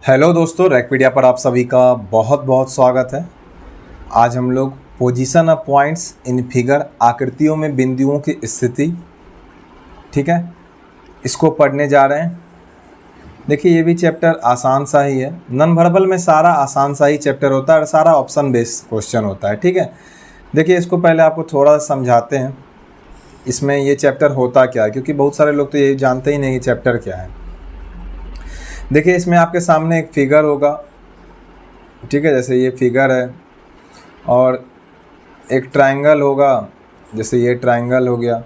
Hello दोस्तों, रैकपीडिया पर आप सभी का बहुत बहुत स्वागत है। आज हम लोग position of points in figure, आकृतियों में बिंदुओं की स्थिति, ठीक है, इसको पढ़ने जा रहे हैं। देखिए, ये भी चैप्टर आसान सा ही है। नॉन वर्बल में सारा आसान सा ही चैप्टर होता है और सारा ऑप्शन बेस्ड क्वेश्चन होता है, ठीक है। देखिए, इसको पहले आपको थोड़ा समझाते हैं इसमें ये चैप्टर होता क्या है, क्योंकि बहुत सारे लोग तो ये जानते ही नहीं कि चैप्टर क्या है। देखिए, इसमें आपके सामने एक फिगर होगा, ठीक है, जैसे ये फिगर है, और एक ट्रायंगल होगा, जैसे ये ट्रायंगल हो गया।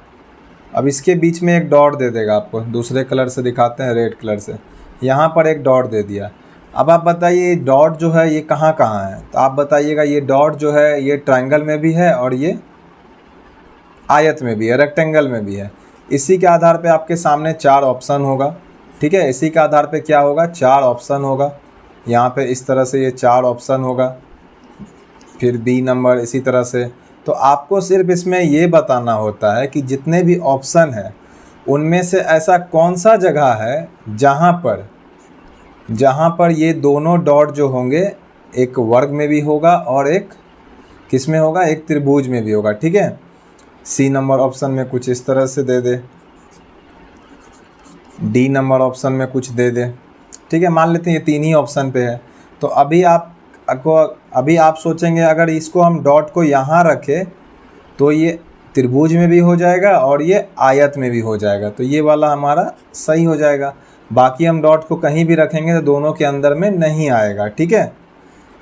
अब इसके बीच में एक डॉट दे देगा, आपको दूसरे कलर से दिखाते हैं, रेड कलर से। यहाँ पर एक डॉट दे दिया। अब आप बताइए डॉट जो है ये कहाँ कहाँ है, तो आप बताइएगा ये डॉट जो है ये ट्रायंगल में भी है और ये आयत में भी है, रेक्टेंगल में भी है। इसी के आधार पे आपके सामने 4 ऑप्शन होगा, ठीक है। इसी के आधार पे क्या होगा, 4 ऑप्शन होगा। यहाँ पे इस तरह से ये 4 ऑप्शन होगा, फिर बी नंबर इसी तरह से। तो आपको सिर्फ इसमें ये बताना होता है कि जितने भी ऑप्शन हैं उनमें से ऐसा कौन सा जगह है जहाँ पर ये दोनों डॉट जो होंगे एक वर्ग में भी होगा और एक किस में होगा, एक त्रिभुज में भी होगा, ठीक है। सी नंबर ऑप्शन में कुछ इस तरह से दे दे, डी नंबर ऑप्शन में कुछ दे दे, ठीक है। मान लेते हैं ये 3 ही ऑप्शन पे है। तो अभी आप सोचेंगे अगर इसको हम डॉट को यहाँ रखें तो ये त्रिभुज में भी हो जाएगा और ये आयत में भी हो जाएगा, तो ये वाला हमारा सही हो जाएगा। बाकी हम डॉट को कहीं भी रखेंगे तो दोनों के अंदर में नहीं आएगा, ठीक है।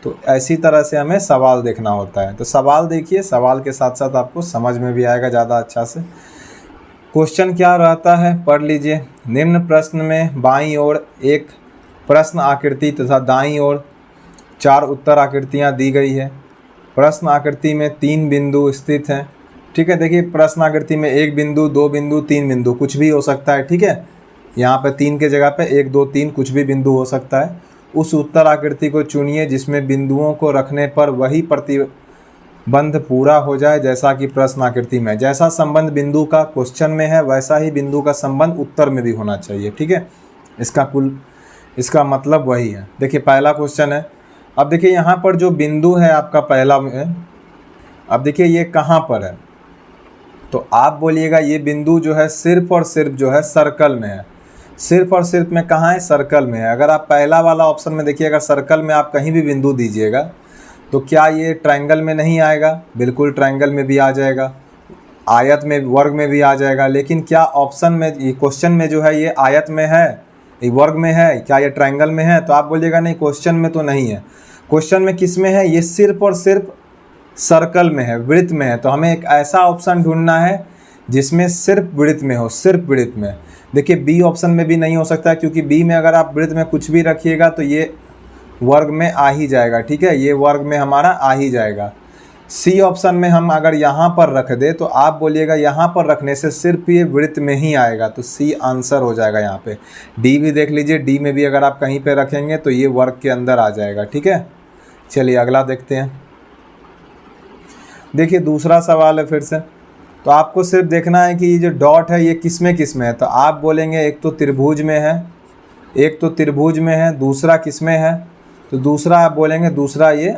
तो ऐसी तरह से हमें सवाल देखना होता है। तो सवाल देखिए, सवाल के साथ साथ आपको समझ में भी आएगा ज़्यादा अच्छा से। क्वेश्चन क्या रहता है पढ़ लीजिए। निम्न प्रश्न में बाईं ओर एक प्रश्न आकृति तथा दाईं ओर 4 उत्तर आकृतियां दी गई है। प्रश्न आकृति में 3 बिंदु स्थित हैं, ठीक है। देखिए, प्रश्न आकृति में 1 बिंदु, 2 बिंदु, 3 बिंदु, कुछ भी हो सकता है, ठीक है। यहाँ पे 3 के जगह पे 1, 2, 3 कुछ भी बिंदु हो सकता है। उस उत्तर आकृति को चुनिए जिसमें बिंदुओं को रखने पर वही प्रतिबंध पूरा हो जाए जैसा कि प्रश्न आकृति में। जैसा संबंध बिंदु का क्वेश्चन में है वैसा ही बिंदु का संबंध उत्तर में भी होना चाहिए, ठीक है। इसका मतलब वही है। देखिए, पहला क्वेश्चन है। अब देखिए यहाँ पर जो बिंदु है आपका पहला में, अब देखिए ये कहाँ पर है, तो आप बोलिएगा ये बिंदु जो है सिर्फ और सिर्फ जो है सर्कल में है। सिर्फ और सिर्फ में कहाँ है, सर्कल में है। अगर आप पहला वाला ऑप्शन में देखिए, अगर सर्कल में आप कहीं भी बिंदु दीजिएगा तो क्या ये ट्रायंगल में नहीं आएगा, बिल्कुल ट्रायंगल में भी आ जाएगा, आयत में, वर्ग में भी आ जाएगा। लेकिन क्या ऑप्शन में, ये क्वेश्चन में जो है ये आयत में है, ये वर्ग में है, क्या ये ट्रायंगल में है, तो आप बोलिएगा नहीं, क्वेश्चन में तो नहीं है। क्वेश्चन में किस में है, ये सिर्फ और सिर्फ सर्कल में है, वृत्त में है। तो हमें एक ऐसा ऑप्शन ढूंढना है जिसमें सिर्फ वृत्त में हो, सिर्फ वृत्त में। देखिए, बी ऑप्शन में भी नहीं हो सकता है, क्योंकि बी में अगर आप वृत्त में कुछ भी रखिएगा तो ये वर्ग में आ ही जाएगा, ठीक है, ये वर्ग में हमारा आ ही जाएगा। सी ऑप्शन में हम अगर यहाँ पर रख दे तो आप बोलिएगा यहाँ पर रखने से सिर्फ ये वृत्त में ही आएगा, तो सी आंसर हो जाएगा यहाँ पे। डी भी देख लीजिए, डी में भी अगर आप कहीं पे रखेंगे तो ये वर्ग के अंदर आ जाएगा, ठीक है। चलिए अगला देखते हैं। देखिए, दूसरा सवाल है फिर से। तो आपको सिर्फ देखना है कि ये जो डॉट है ये किस में है। तो आप बोलेंगे एक तो त्रिभुज में है, एक तो त्रिभुज में है, दूसरा किस में है, तो दूसरा आप बोलेंगे दूसरा ये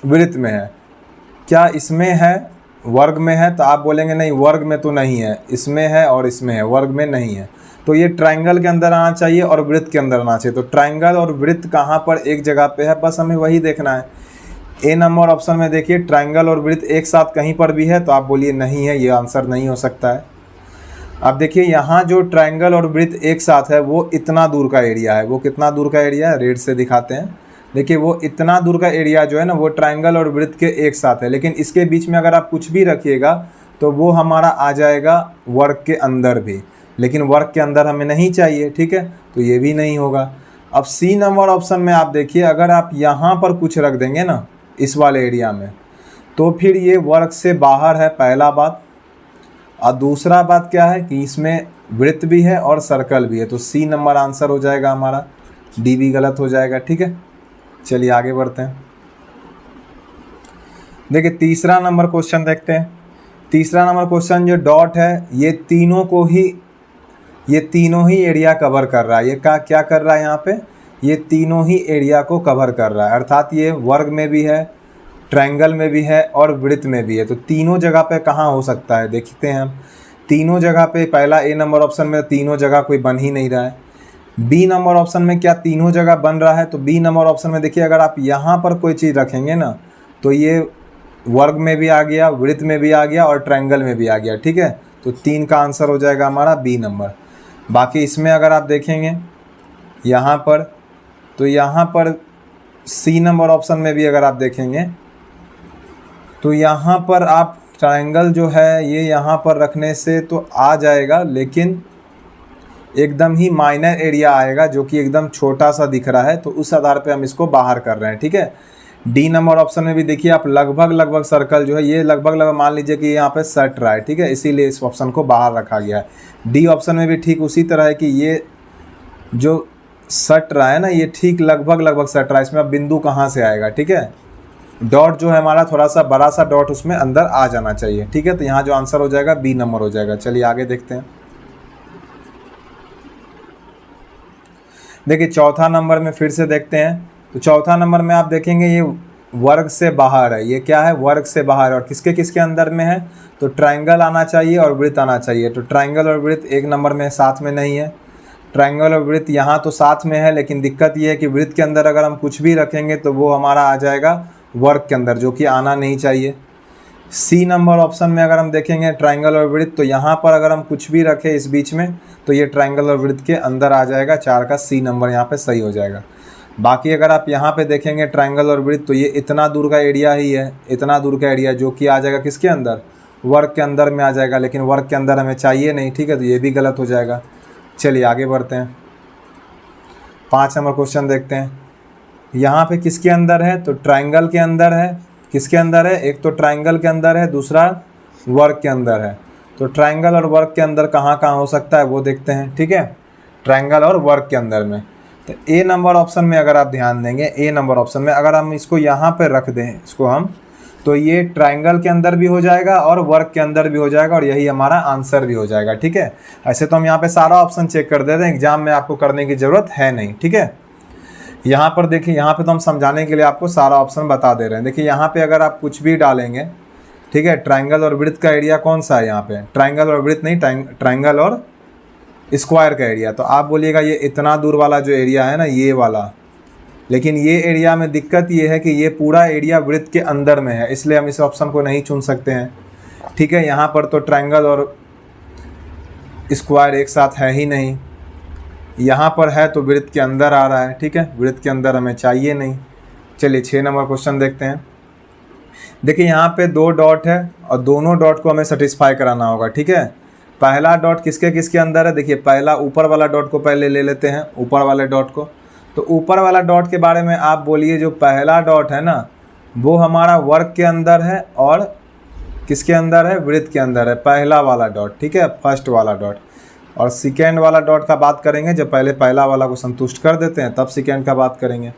वृत्त में है। क्या इसमें है, वर्ग में है, तो आप बोलेंगे नहीं, वर्ग में तो नहीं है, इसमें है और इसमें है, वर्ग में नहीं है। तो ये ट्रायंगल के अंदर आना चाहिए और वृत्त के अंदर आना चाहिए। तो ट्रायंगल और वृत्त कहाँ पर एक जगह पे है, बस हमें वही देखना है। ए नंबर ऑप्शन में देखिए, ट्रायंगल और वृत्त एक साथ कहीं पर भी है, तो आप बोलिए नहीं है, ये आंसर नहीं हो सकता है। अब देखिए, यहाँ जो ट्रायंगल और वृत्त एक साथ है वो इतना दूर का एरिया है। वो कितना दूर का एरिया है, रेड से दिखाते हैं। देखिए, वो इतना दूर का एरिया जो है ना, वो ट्रायंगल और वृत्त के एक साथ है। लेकिन इसके बीच में अगर आप कुछ भी रखिएगा तो वो हमारा आ जाएगा वर्ग के अंदर भी, लेकिन वर्ग के अंदर हमें नहीं चाहिए, ठीक है, तो ये भी नहीं होगा। अब सी नंबर ऑप्शन में आप देखिए, अगर आप यहाँ पर कुछ रख देंगे ना इस वाले एरिया में, तो फिर ये वर्ग से बाहर है, पहला बात। और दूसरा बात क्या है कि इसमें वृत्त भी है और सर्कल भी है, तो सी नंबर आंसर हो जाएगा हमारा, डी भी गलत हो जाएगा, ठीक है। चलिए आगे बढ़ते हैं। देखिए, तीसरा नंबर क्वेश्चन देखते हैं। तीसरा नंबर क्वेश्चन जो डॉट है ये तीनों ही एरिया कवर कर रहा है। ये क्या कर रहा है यहाँ पे, ये तीनों ही एरिया को कवर कर रहा है, अर्थात ये वर्ग में भी है, ट्रायंगल में भी है और वृत्त में भी है। तो तीनों जगह पे कहाँ हो सकता है देखते हैं हम। तीनों जगह पे पहला ए नंबर ऑप्शन में तीनों जगह कोई बन ही नहीं रहा है। बी नंबर ऑप्शन में क्या तीनों जगह बन रहा है? तो बी नंबर ऑप्शन में देखिए, अगर आप यहाँ पर कोई चीज़ रखेंगे ना तो ये वर्ग में भी आ गया, वृत्त में भी आ गया और ट्रायंगल में भी आ गया, ठीक है। तो 3 का आंसर हो जाएगा हमारा बी नंबर। बाकी इसमें अगर आप देखेंगे यहाँ पर, तो यहाँ पर सी नंबर ऑप्शन में भी अगर आप देखेंगे तो यहाँ पर आप ट्रायंगल जो है ये यहाँ पर रखने से तो आ जाएगा, लेकिन एकदम ही माइनर एरिया आएगा जो कि एकदम छोटा सा दिख रहा है, तो उस आधार पे हम इसको बाहर कर रहे हैं, ठीक है। डी नंबर ऑप्शन में भी देखिए आप लगभग सर्कल जो है ये लगभग मान लीजिए कि यहाँ पे सट रहा है, ठीक है, इसीलिए इस ऑप्शन को बाहर रखा गया है। डी ऑप्शन में भी ठीक उसी तरह है कि ये जो सट रहा है ना ये ठीक लगभग सट रहा है, इसमें अब बिंदु कहाँ से आएगा, ठीक है। डॉट जो है हमारा थोड़ा सा बड़ा सा डॉट उसमें अंदर आ जाना चाहिए, ठीक है। तो यहाँ जो आंसर हो जाएगा बी नंबर हो जाएगा। चलिए आगे देखते हैं। देखिए चौथा नंबर में फिर से देखते हैं। तो चौथा नंबर में आप देखेंगे ये वर्ग से बाहर है, ये क्या है, वर्ग से बाहर है, और किसके किसके अंदर में है, तो ट्रायंगल आना चाहिए और वृत्त आना चाहिए। तो ट्रायंगल और वृत्त एक नंबर में साथ में नहीं है। ट्रायंगल और वृत्त यहाँ तो साथ में है, लेकिन दिक्कत ये है कि वृत्त के अंदर अगर हम कुछ भी रखेंगे तो वो हमारा आ जाएगा वर्ग के अंदर, जो कि आना नहीं चाहिए। सी नंबर ऑप्शन में अगर हम देखेंगे ट्रायंगल और वृत्त, तो यहाँ पर अगर हम कुछ भी रखें इस बीच में तो ये ट्रायंगल और वृत्त के अंदर आ जाएगा। 4 का सी नंबर यहाँ पे सही हो जाएगा। बाकी अगर आप यहाँ पे देखेंगे ट्रायंगल और वृत्त, तो ये इतना दूर का एरिया ही है, इतना दूर का एरिया जो कि आ जाएगा किसके अंदर, वर्ग के अंदर में आ जाएगा, लेकिन वर्ग के अंदर हमें चाहिए नहीं, ठीक है, तो ये भी गलत हो जाएगा। चलिए आगे बढ़ते हैं। 5 नंबर क्वेश्चन देखते हैं। यहाँ पे किसके अंदर है, तो ट्रायंगल के अंदर है। किसके अंदर है, एक तो ट्रायंगल के अंदर है, दूसरा वर्ग के अंदर है। तो ट्रायंगल और वर्ग के अंदर कहाँ कहाँ हो सकता है वो देखते हैं, ठीक है। ट्रायंगल और वर्ग के अंदर में तो ए नंबर ऑप्शन में अगर आप ध्यान देंगे, ए नंबर ऑप्शन में अगर हम इसको यहाँ पे रख दें इसको हम, तो ये ट्रायंगल के अंदर भी हो जाएगा और वर्ग के अंदर भी हो जाएगा, और यही हमारा आंसर भी हो जाएगा, ठीक है। ऐसे तो हम यहाँ पे सारा ऑप्शन चेक कर देते हैं, एग्जाम में आपको करने की ज़रूरत है नहीं, ठीक है। यहाँ पर देखिए, यहाँ पे तो हम समझाने के लिए आपको सारा ऑप्शन बता दे रहे हैं। देखिए यहाँ पे अगर आप कुछ भी डालेंगे, ठीक है, ट्रायंगल और वृत्त का एरिया कौन सा है यहाँ पे, ट्रायंगल और वृत्त नहीं, ट्रायंगल और स्क्वायर का एरिया। तो आप बोलिएगा ये इतना दूर वाला जो एरिया है ना ये वाला, लेकिन ये एरिया में दिक्कत ये है कि ये पूरा एरिया वृत्त के अंदर में है, इसलिए हम इस ऑप्शन को नहीं चुन सकते हैं, ठीक है। यहाँ पर तो ट्रायंगल और स्क्वायर एक साथ है ही नहीं, यहाँ पर है तो वृत्त के अंदर आ रहा है, ठीक है, वृत्त के अंदर हमें चाहिए नहीं। चलिए 6 नंबर क्वेश्चन देखते हैं। देखिए यहाँ पे 2 डॉट है और दोनों डॉट को हमें सेटिस्फाई कराना होगा, ठीक है। पहला डॉट किसके किसके अंदर है, देखिए पहला ऊपर वाला डॉट को पहले ले लेते हैं, ऊपर वाले डॉट को। तो ऊपर वाला डॉट के बारे में आप बोलिए, जो पहला डॉट है ना वो हमारा वर्ग के अंदर है और किसके अंदर है, वृत्त के अंदर है, पहला वाला डॉट, ठीक है, फर्स्ट वाला डॉट। और सेकेंड वाला डॉट का बात करेंगे जब पहले पहला वाला को संतुष्ट कर देते हैं तब सेकेंड का बात करेंगे।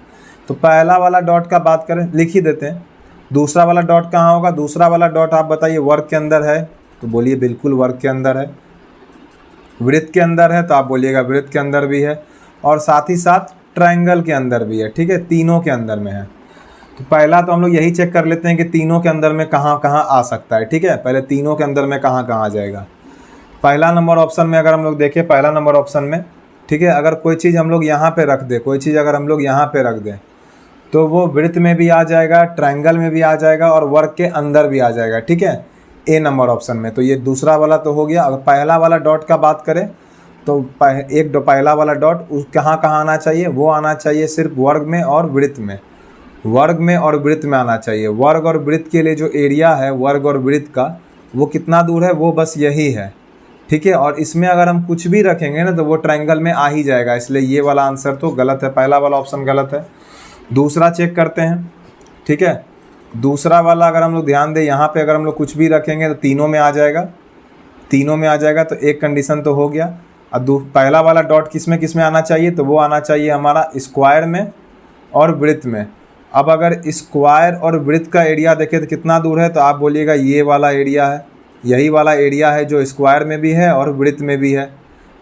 तो पहला वाला डॉट का बात करें, लिख ही देते हैं। दूसरा वाला डॉट कहाँ होगा, दूसरा वाला डॉट आप बताइए वर्ग के अंदर है, तो बोलिए बिल्कुल वर्ग के अंदर है। वृत्त के अंदर है तो आप बोलिएगा वृत्त के अंदर भी है, और साथ ही साथ ट्रायंगल के अंदर भी है, ठीक है, तीनों के अंदर में है। तो पहला तो हम लोग यही चेक कर लेते हैं कि तीनों के अंदर में कहाँ कहाँ आ सकता है, ठीक है। पहले तीनों के अंदर में कहाँ कहाँ आ जाएगा। पहला नंबर ऑप्शन में अगर हम लोग देखें, पहला नंबर ऑप्शन में, ठीक है, अगर कोई चीज़ हम लोग यहाँ पे रख दें, कोई चीज़ अगर हम लोग यहाँ पे रख दें तो वो वृत्त में भी आ जाएगा, ट्रायंगल में भी आ जाएगा और वर्ग के अंदर भी आ जाएगा, ठीक है, ए नंबर ऑप्शन में। तो ये दूसरा वाला तो हो गया। अगर पहला वाला डॉट का बात करें तो पहला वाला डॉट उस कहाँ कहाँ आना चाहिए, वो आना चाहिए सिर्फ वर्ग में और वृत्त में, वर्ग में और वृत्त में आना चाहिए। वर्ग और वृत्त के लिए जो एरिया है वर्ग और वृत्त का वो कितना दूर है, वो बस यही है, ठीक है। और इसमें अगर हम कुछ भी रखेंगे ना तो वो ट्रायंगल में आ ही जाएगा, इसलिए ये वाला आंसर तो गलत है, पहला वाला ऑप्शन गलत है। दूसरा चेक करते हैं, ठीक है। दूसरा वाला अगर हम लोग ध्यान दें, यहाँ पे अगर हम लोग कुछ भी रखेंगे तो तीनों में आ जाएगा, तीनों में आ जाएगा, तो एक कंडीशन तो हो गया। अब पहला वाला डॉट किस में आना चाहिए, तो वो आना चाहिए हमारा स्क्वायर में और वृत्त में। अब अगर स्क्वायर और वृत्त का एरिया देखें तो कितना दूर है, तो आप बोलिएगा ये वाला एरिया है, यही वाला एरिया है जो स्क्वायर में भी है और वृत्त में भी है,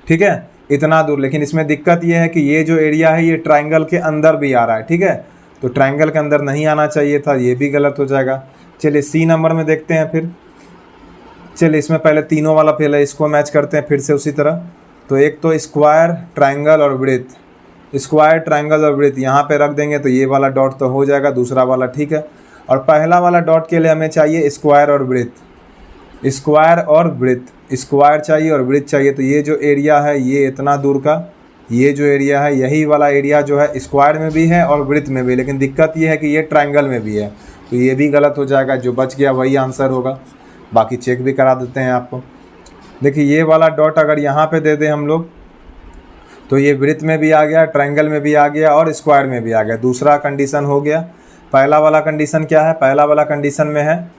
ठीक है। इतना दूर, लेकिन इसमें दिक्कत ये है कि ये जो एरिया है ये ट्राइंगल के अंदर भी आ रहा है, ठीक है। तो ट्राइंगल के अंदर नहीं आना चाहिए था, ये भी गलत हो जाएगा। चलिए सी नंबर में देखते हैं फिर। चलिए इसमें पहले तीनों वाला पहले इसको मैच करते हैं फिर से उसी तरह। तो एक तो स्क्वायर, ट्राइंगल और वृत्त, स्क्वायर, ट्राइंगल और वृत्त यहाँ पे रख देंगे तो ये वाला डॉट तो हो जाएगा, दूसरा वाला ठीक है। और पहला वाला डॉट के लिए हमें चाहिए स्क्वायर और वृत्त, स्क्वायर और वृत्त, स्क्वायर चाहिए और वृत्त चाहिए। तो ये जो एरिया है ये इतना दूर का, ये जो एरिया है यही वाला एरिया जो है स्क्वायर में भी है और वृत्त में भी, लेकिन दिक्कत ये है कि ये ट्राइंगल में भी है, तो ये भी गलत हो जाएगा। जो बच गया वही आंसर होगा। बाकी चेक भी करा देते हैं आपको। देखिए ये वाला डॉट अगर यहाँ पे दे दें हम लोग तो ये वृत्त में भी आ गया, ट्रायंगल में भी आ गया और स्क्वायर में भी आ गया। दूसरा कंडीशन हो गया। पहला वाला कंडीशन क्या है? पहला वाला कंडीशन में है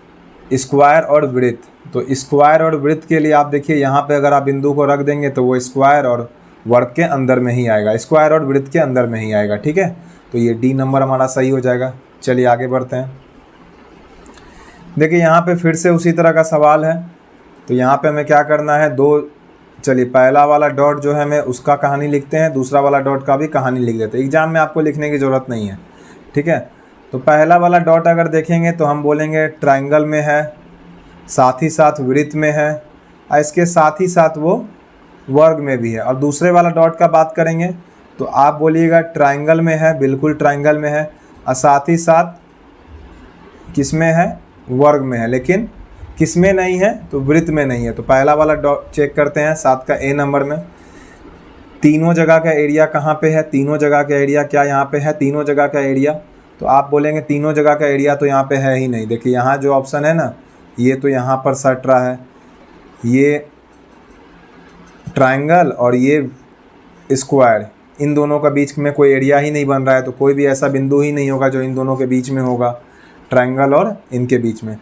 स्क्वायर और वृत्त। तो स्क्वायर और वृत्त के लिए आप देखिए यहाँ पे अगर आप बिंदु को रख देंगे तो वो स्क्वायर और वर्ग के अंदर में ही आएगा, स्क्वायर और वृत्त के अंदर में ही आएगा, ठीक है। तो ये डी नंबर हमारा सही हो जाएगा। चलिए आगे बढ़ते हैं। देखिए यहाँ पे फिर से उसी तरह का सवाल है। तो यहाँ पे हमें क्या करना है, चलिए पहला वाला डॉट जो है हमें उसका कहानी लिखते हैं, दूसरा वाला डॉट का भी कहानी लिख देते हैं। एग्जाम में आपको लिखने की ज़रूरत नहीं है, ठीक है। तो पहला वाला डॉट अगर देखेंगे तो हम बोलेंगे ट्रायंगल में है, साथ ही साथ वृत्त में है, और इसके साथ ही साथ वो वर्ग में भी है। और दूसरे वाला डॉट का बात करेंगे तो आप बोलिएगा ट्रायंगल में है, बिल्कुल ट्रायंगल में है, और साथ ही साथ किस में है? वर्ग में है। लेकिन किस में नहीं है? तो वृत्त में नहीं है। तो पहला वाला डॉट चेक करते हैं 7 का ए नंबर में। तीनों जगह का एरिया कहाँ पे है? तीनों जगह का एरिया क्या यहाँ पे है? तीनों जगह का एरिया। तो आप बोलेंगे तीनों जगह का एरिया तो यहाँ पे है ही नहीं। देखिए यहाँ जो ऑप्शन है ना, ये तो यहाँ पर सट रहा है, ये ट्रायंगल और ये स्क्वायर, इन दोनों का बीच में कोई एरिया ही नहीं बन रहा है। तो कोई भी ऐसा बिंदु ही नहीं होगा जो इन दोनों के बीच में होगा, ट्रायंगल और इनके बीच में।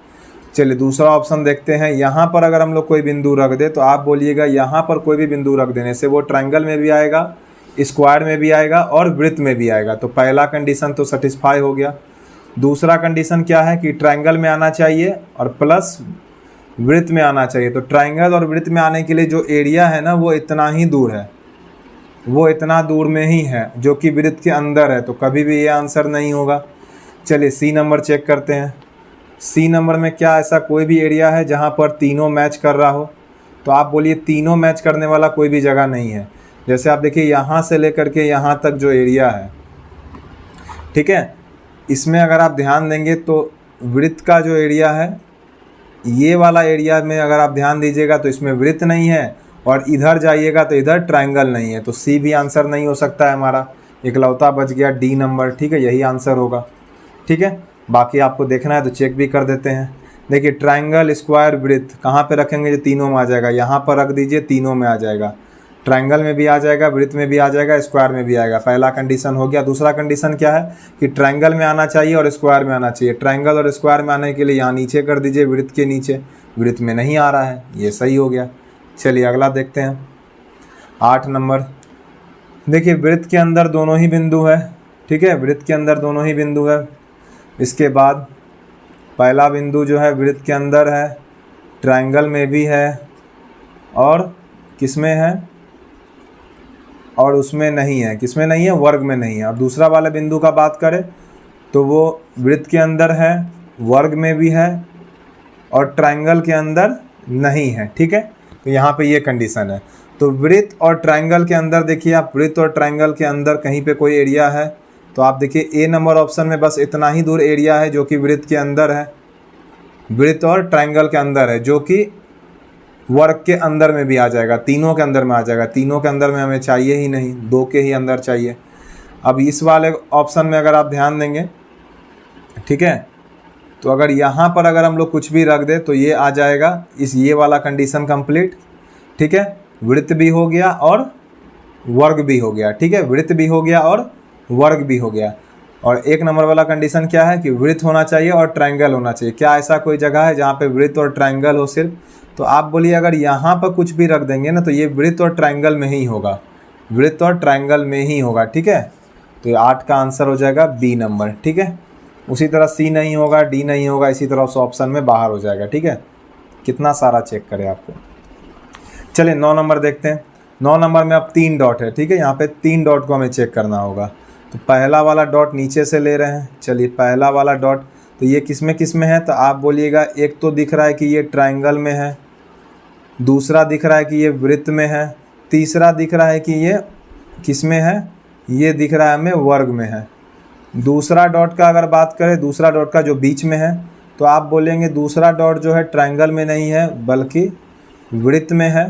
चलिए दूसरा ऑप्शन देखते हैं। यहाँ पर अगर हम लोग कोई बिंदु रख दे तो आप बोलिएगा यहाँ पर कोई भी बिंदु रख देने से वो ट्रायंगल में भी आएगा, स्क्वायर में भी आएगा और वृत्त में भी आएगा। तो पहला कंडीशन तो सेटिस्फाई हो गया। दूसरा कंडीशन क्या है कि ट्रायंगल में आना चाहिए और प्लस वृत्त में आना चाहिए। तो ट्रायंगल और वृत्त में आने के लिए जो एरिया है ना वो इतना ही दूर है, वो इतना दूर में ही है जो कि वृत्त के अंदर है। तो कभी भी ये आंसर नहीं होगा। चलिए सी नंबर चेक करते हैं। सी नंबर में क्या ऐसा कोई भी एरिया है जहाँ पर तीनों मैच कर रहा हो? तो आप बोलिए तीनों मैच करने वाला कोई भी जगह नहीं है। जैसे आप देखिए यहाँ से लेकर के यहाँ तक जो एरिया है, ठीक है, इसमें अगर आप ध्यान देंगे तो वृत्त का जो एरिया है, ये वाला एरिया में अगर आप ध्यान दीजिएगा तो इसमें वृत्त नहीं है, और इधर जाइएगा तो इधर ट्रायंगल नहीं है। तो सी भी आंसर नहीं हो सकता है हमारा, इकलौता बच गया डी नंबर, ठीक है, यही आंसर होगा, ठीक है। बाकी आपको देखना है तो चेक भी कर देते हैं। देखिए ट्रायंगल, स्क्वायर, वृत्त कहाँ पे रखेंगे जो तीनों में आ जाएगा? यहाँ पर रख दीजिए, तीनों में आ जाएगा, ट्रायंगल में भी आ जाएगा, वृत्त में भी आ जाएगा, स्क्वायर में भी आएगा। पहला कंडीशन हो गया। दूसरा कंडीशन क्या है कि ट्रायंगल में आना चाहिए और स्क्वायर में आना चाहिए। ट्रायंगल और स्क्वायर में आने के लिए यहाँ नीचे कर दीजिए, वृत्त के नीचे, वृत्त में नहीं आ रहा है, ये सही हो गया। चलिए अगला देखते हैं 8 नंबर। देखिए वृत्त के अंदर दोनों ही बिंदु है, ठीक है, वृत्त के अंदर दोनों ही बिंदु है। इसके बाद पहला बिंदु जो है वृत्त के अंदर है, ट्रायंगल में भी है और किस में है? और उसमें नहीं है, किस में नहीं है? वर्ग में नहीं है। अब दूसरा वाला बिंदु का बात करें तो वो वृत्त के अंदर है, वर्ग में भी है और ट्रायंगल के अंदर नहीं है, ठीक है। तो यहाँ पे ये कंडीशन है। तो वृत्त और ट्रायंगल के अंदर देखिए आप, वृत्त और ट्रायंगल के अंदर कहीं पे कोई एरिया है तो आप देखिए ए नंबर ऑप्शन में बस इतना ही दूर एरिया है जो कि वृत्त के अंदर है, वृत्त और ट्रायंगल के अंदर है, जो कि वर्ग के अंदर में भी आ जाएगा, तीनों के अंदर में आ जाएगा। तीनों के अंदर में हमें चाहिए ही नहीं, 2 के ही अंदर चाहिए। अब इस वाले ऑप्शन में अगर आप ध्यान देंगे, ठीक है, तो अगर यहाँ पर अगर हम लोग कुछ भी रख दें तो ये आ जाएगा, ये वाला कंडीशन कंप्लीट, ठीक है। वृत्त भी हो गया और वर्ग भी हो गया, ठीक है, वृत्त भी हो गया और वर्ग भी हो गया। और 1 नंबर वाला कंडीशन क्या है कि वृत्त होना चाहिए और ट्रायंगल होना चाहिए। क्या ऐसा कोई जगह है जहाँ पे वृत्त और ट्रायंगल हो सिर्फ? तो आप बोलिए अगर यहाँ पर कुछ भी रख देंगे ना तो ये वृत्त और ट्रायंगल में ही होगा, वृत्त और ट्रायंगल में ही होगा, ठीक है। तो ये 8 का आंसर हो जाएगा बी नंबर, ठीक है। उसी तरह सी नहीं होगा, डी नहीं होगा, इसी तरह से ऑप्शन में बाहर हो जाएगा, ठीक है। कितना सारा चेक करें आपको। चलिए 9 नंबर देखते हैं। 9 नंबर में अब 3 डॉट है, ठीक है, यहाँ पे 3 डॉट को हमें चेक करना होगा। तो पहला वाला डॉट नीचे से ले रहे हैं, चलिए पहला वाला डॉट, तो ये किस में है, तो आप बोलिएगा एक तो दिख रहा है कि ये ट्रायंगल में है, दूसरा दिख रहा है कि ये वृत्त में है, तीसरा दिख रहा है कि ये किस में है, ये दिख रहा है हमें वर्ग में है। दूसरा डॉट का अगर बात करें, दूसरा डॉट का जो बीच में है, तो आप बोलेंगे दूसरा डॉट जो है ट्रायंगल में नहीं है बल्कि वृत्त में है,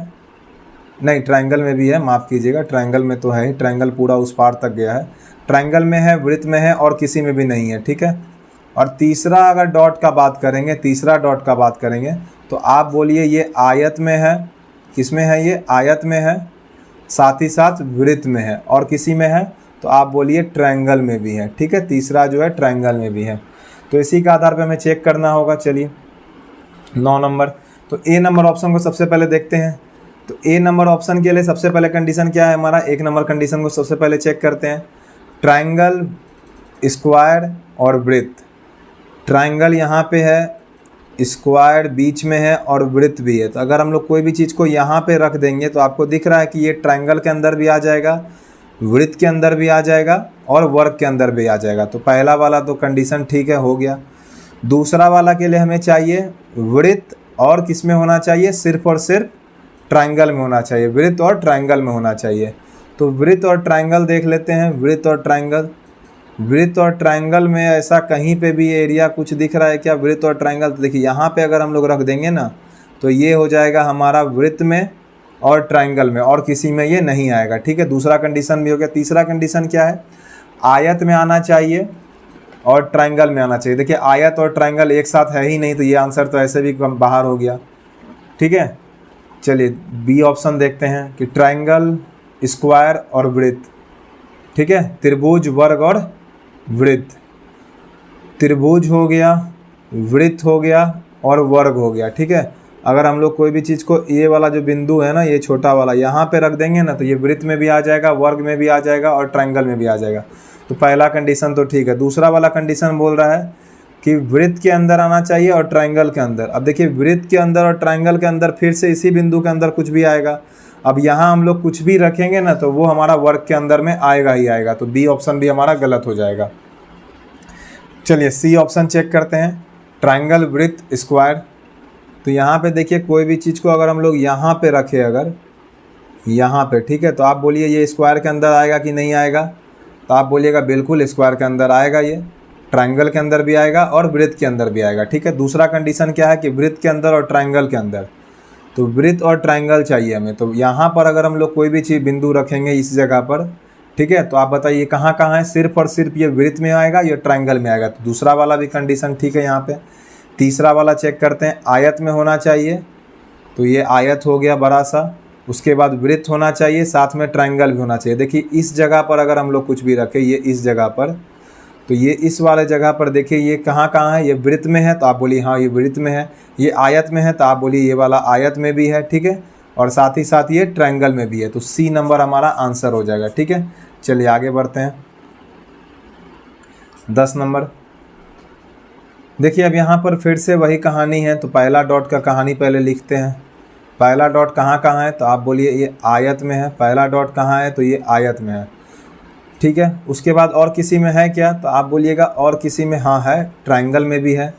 नहीं ट्रायंगल में भी है, माफ़ कीजिएगा, ट्रायंगल में तो है ही, ट्रायंगल पूरा उस पार तक गया है, ट्रायंगल में है, वृत्त में है और किसी में भी नहीं है, ठीक है। और तीसरा अगर डॉट का बात करेंगे, तीसरा डॉट का बात करेंगे तो आप बोलिए ये आयत में है, किस में है, ये आयत में है, साथ ही साथ वृत्त में है और किसी में है, तो आप बोलिए ट्रायंगल में भी है, ठीक है। तीसरा जो है ट्रायंगल में भी है, तो इसी के आधार पर हमें चेक करना होगा। चलिए 9 नंबर, तो ए नंबर ऑप्शन को सबसे पहले देखते हैं। तो ए नंबर ऑप्शन के लिए सबसे पहले कंडीशन क्या है हमारा, 1 नंबर कंडीशन को सबसे पहले चेक करते हैं। ट्रायंगल, स्क्वायर और वृत्त। ट्रायंगल यहाँ पे है, स्क्वायर बीच में है और वृत्त भी है। तो अगर हम लोग कोई भी चीज़ को यहाँ पे रख देंगे तो आपको दिख रहा है कि ये ट्रायंगल के अंदर भी आ जाएगा, वृत्त के अंदर भी आ जाएगा और वर्ग के अंदर भी आ जाएगा। तो पहला वाला तो कंडीशन ठीक है, हो गया। दूसरा वाला के लिए हमें चाहिए वृत्त और किस में होना चाहिए, सिर्फ और सिर्फ ट्रायंगल में होना चाहिए, वृत्त और ट्रायंगल में होना चाहिए। तो वृत्त और ट्रायंगल देख लेते हैं, वृत्त और ट्रायंगल। वृत्त और ट्रायंगल में ऐसा कहीं पे भी एरिया कुछ दिख रहा है क्या, वृत्त और ट्रायंगल? तो देखिए यहाँ पे अगर हम लोग रख देंगे ना तो ये हो जाएगा हमारा वृत्त में और ट्रायंगल में और किसी में ये नहीं आएगा, ठीक है। दूसरा कंडीशन भी हो गया। तीसरा कंडीशन क्या है, आयत में आना चाहिए और ट्रायंगल में आना चाहिए। देखिए आयत और ट्रायंगल एक साथ है ही नहीं, तो ये आंसर तो ऐसे भी बाहर हो गया, ठीक है। चलिए बी ऑप्शन देखते हैं कि ट्रायंगल, स्क्वायर और वृत्त, ठीक है। त्रिभुज, वर्ग और वृत्त। त्रिभुज हो गया, वृत्त हो गया और वर्ग हो गया, ठीक है। अगर हम लोग कोई भी चीज़ को ये वाला जो बिंदु है ना, ये छोटा वाला यहाँ पे रख देंगे ना तो ये वृत्त में भी आ जाएगा, वर्ग में भी आ जाएगा और ट्रायंगल में भी आ जाएगा। तो पहला कंडीशन तो ठीक है। दूसरा वाला कंडीशन बोल रहा है कि वृत्त के अंदर आना चाहिए और ट्रायंगल के अंदर। अब देखिए वृत्त के अंदर और ट्रायंगल के अंदर फिर से इसी बिंदु के अंदर कुछ भी आएगा। अब यहाँ हम लोग कुछ भी रखेंगे ना तो वो हमारा वर्ग के अंदर में आएगा ही आएगा, तो बी ऑप्शन भी हमारा गलत हो जाएगा। चलिए सी ऑप्शन चेक करते हैं, ट्रायंगल, वृत्त, स्क्वायर। तो यहाँ पे देखिए कोई भी चीज़ को अगर हम लोग यहाँ पे रखें, अगर यहाँ पे, ठीक है, तो आप बोलिए ये स्क्वायर के अंदर आएगा कि नहीं आएगा? तो आप बोलिएगा बिल्कुल स्क्वायर के अंदर आएगा, ये ट्रायंगल के अंदर भी आएगा और वृत्त के अंदर भी आएगा, ठीक है। दूसरा कंडीशन क्या है कि वृत्त के अंदर और ट्रायंगल के अंदर, तो वृत्त और ट्रायंगल चाहिए हमें। तो यहाँ पर अगर हम लोग कोई भी चीज़ बिंदु रखेंगे इस जगह पर, ठीक है, तो आप बताइए कहाँ कहाँ है, सिर्फ और सिर्फ ये वृत्त में आएगा, ये ट्रायंगल में आएगा। तो दूसरा वाला भी कंडीशन ठीक है यहाँ पे। तीसरा वाला चेक करते हैं, आयत में होना चाहिए, तो ये आयत हो गया बड़ा सा। उसके बाद वृत्त होना चाहिए, साथ में ट्रायंगल भी होना चाहिए। देखिए इस जगह पर अगर हम लोग कुछ भी रखें, ये इस जगह पर, तो ये इस वाले जगह पर देखिए ये कहाँ कहाँ है, ये वृत्त में है, तो आप बोलिए हाँ ये वृत्त में है। ये आयत में है, तो आप बोलिए ये वाला आयत में भी है, ठीक है, और साथ ही साथ ये ट्रायंगल में भी है। तो सी नंबर हमारा आंसर हो जाएगा, ठीक है। चलिए आगे बढ़ते हैं। 10 नंबर देखिए, अब यहाँ पर फिर से वही कहानी है। तो पहला डॉट का कहानी पहले लिखते हैं। पहला डॉट कहाँ कहाँ है, तो आप बोलिए ये आयत में है। पहला डॉट कहाँ है, तो ये आयत में है, ठीक है। उसके बाद और किसी में है क्या, तो आप बोलिएगा और किसी में हाँ है, ट्रायंगल में भी है,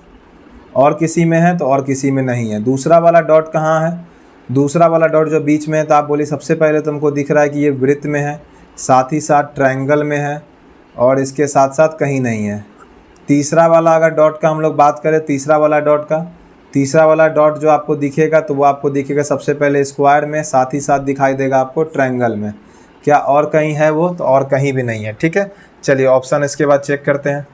और किसी में है तो और किसी में नहीं है। दूसरा वाला डॉट कहाँ है, दूसरा वाला डॉट जो बीच में है, तो आप बोलिए सबसे पहले तो हमको दिख रहा है कि ये वृत्त में है, साथ ही साथ ट्रायंगल में है और इसके साथ साथ कहीं नहीं है। तीसरा वाला अगर डॉट का हम लोग बात करें, तीसरा वाला डॉट का, तीसरा वाला डॉट जो आपको दिखेगा तो वो आपको दिखेगा सबसे पहले स्क्वायर में, साथ ही साथ दिखाई देगा आपको ट्रायंगल में। क्या और कहीं है वो, तो और कहीं भी नहीं है, ठीक है। चलिए ऑप्शन इसके बाद चेक करते हैं।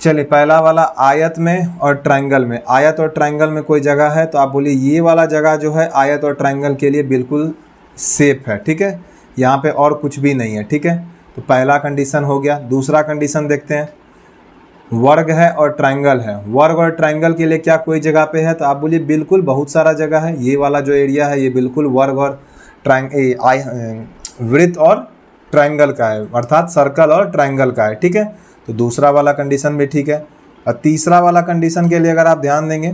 चलिए पहला वाला आयत में और ट्रायंगल में, आयत और ट्रायंगल में कोई जगह है, तो आप बोलिए ये वाला जगह जो है आयत और ट्रायंगल के लिए बिल्कुल सेफ है, ठीक है, यहाँ पे और कुछ भी नहीं है, ठीक है। तो पहला कंडीशन हो गया। दूसरा कंडीशन देखते हैं, वर्ग है और ट्रायंगल है। वर्ग और ट्रायंगल के लिए क्या कोई जगह पे है, तो आप बोलिए बिल्कुल बहुत सारा जगह है। ये वाला जो एरिया है ये बिल्कुल वर्ग और वृत्त और ट्रायंगल का है, अर्थात सर्कल और ट्रायंगल का है, ठीक है। तो दूसरा वाला कंडीशन भी ठीक है। और तीसरा वाला कंडीशन के लिए अगर आप ध्यान देंगे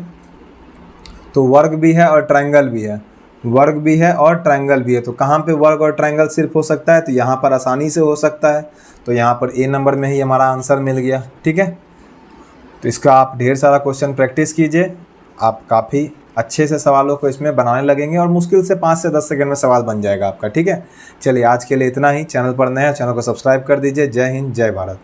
तो वर्ग भी है और ट्रायंगल भी है। वर्ग भी है और ट्रायंगल भी है। तो कहाँ पे वर्ग और ट्रायंगल सिर्फ हो सकता है, तो यहाँ पर आसानी से हो सकता है। तो यहाँ पर ए नंबर में ही हमारा आंसर मिल गया। ठीक है, तो इसका आप ढेर सारा क्वेश्चन प्रैक्टिस कीजिए, आप काफ़ी अच्छे से सवालों को इसमें बनाने लगेंगे और मुश्किल से 5 से 10 सेकंड में सवाल बन जाएगा आपका। ठीक है, चलिए आज के लिए इतना ही। चैनल पर नए हैं, चैनल को सब्सक्राइब कर दीजिए। जय हिंद, जय भारत।